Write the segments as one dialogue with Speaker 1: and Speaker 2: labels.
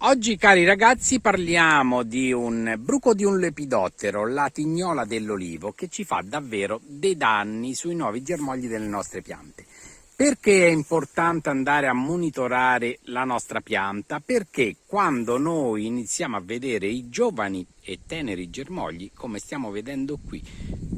Speaker 1: Oggi, cari ragazzi, parliamo di un bruco di un lepidottero, la tignola dell'olivo, che ci fa davvero dei danni sui nuovi germogli delle nostre piante. Perché è importante andare a monitorare la nostra pianta? Perché quando noi iniziamo a vedere i giovani e teneri germogli, come stiamo vedendo qui,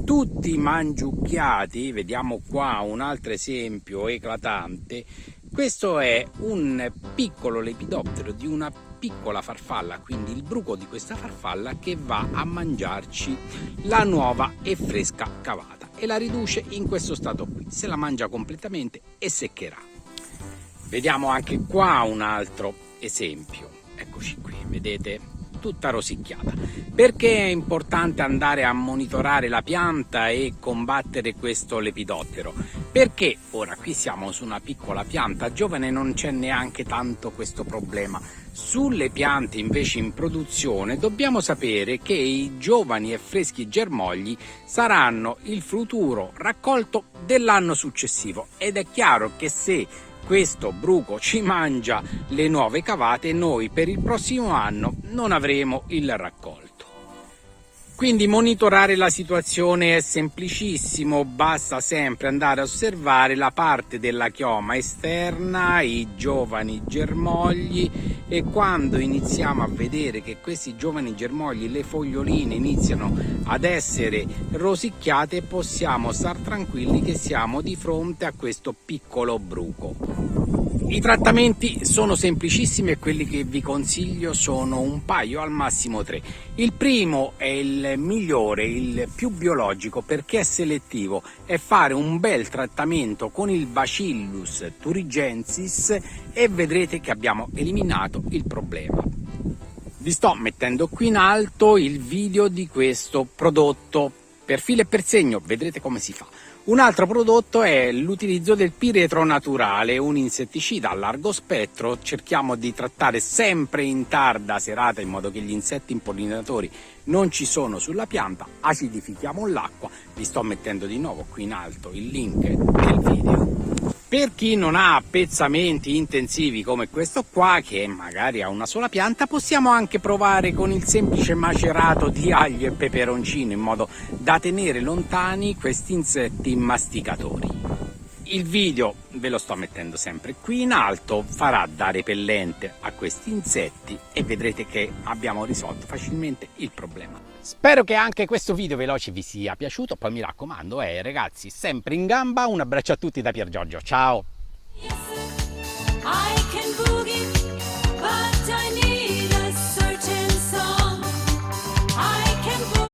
Speaker 1: tutti mangiucchiati, vediamo qua un altro esempio eclatante, questo è un piccolo lepidottero di una piccola farfalla, quindi il bruco di questa farfalla che va a mangiarci la nuova e fresca cavata e la riduce in questo stato qui, se la mangia completamente e seccherà. Vediamo anche qua un altro esempio, eccoci qui, vedete? Tutta rosicchiata. Perché è importante andare a monitorare la pianta e combattere questo lepidottero? Perché ora qui siamo su una piccola pianta giovane, non c'è neanche tanto questo problema. Sulle piante invece in produzione dobbiamo sapere che i giovani e freschi germogli saranno il futuro raccolto dell'anno successivo ed è chiaro che se questo bruco ci mangia le nuove cavate, noi per il prossimo anno non avremo il raccolto. Quindi monitorare la situazione è semplicissimo, basta sempre andare a osservare la parte della chioma esterna, i giovani germogli, e quando iniziamo a vedere che questi giovani germogli, le foglioline iniziano ad essere rosicchiate, possiamo star tranquilli che siamo di fronte a questo piccolo bruco. I trattamenti sono semplicissimi e quelli che vi consiglio sono un paio, al massimo 3. Il primo è il migliore, il più biologico perché è selettivo, è fare un bel trattamento con il Bacillus thuringiensis e vedrete che abbiamo eliminato il problema. Vi sto mettendo qui in alto il video di questo prodotto, per filo e per segno, vedrete come si fa. Un altro prodotto è l'utilizzo del piretro naturale, un insetticida a largo spettro. Cerchiamo di trattare sempre in tarda serata in modo che gli insetti impollinatori non ci sono sulla pianta. Acidifichiamo l'acqua, vi sto mettendo di nuovo qui in alto il link del video. Per chi non ha pezzamenti intensivi come questo qua, che magari ha una sola pianta, possiamo anche provare con il semplice macerato di aglio e peperoncino in modo da tenere lontani questi insetti masticatori. Il video ve lo sto mettendo sempre qui in alto, farà da repellente a questi insetti e vedrete che abbiamo risolto facilmente il problema. Spero che anche questo video veloce vi sia piaciuto, poi mi raccomando, ragazzi, sempre in gamba, un abbraccio a tutti da Pier Giorgio, ciao!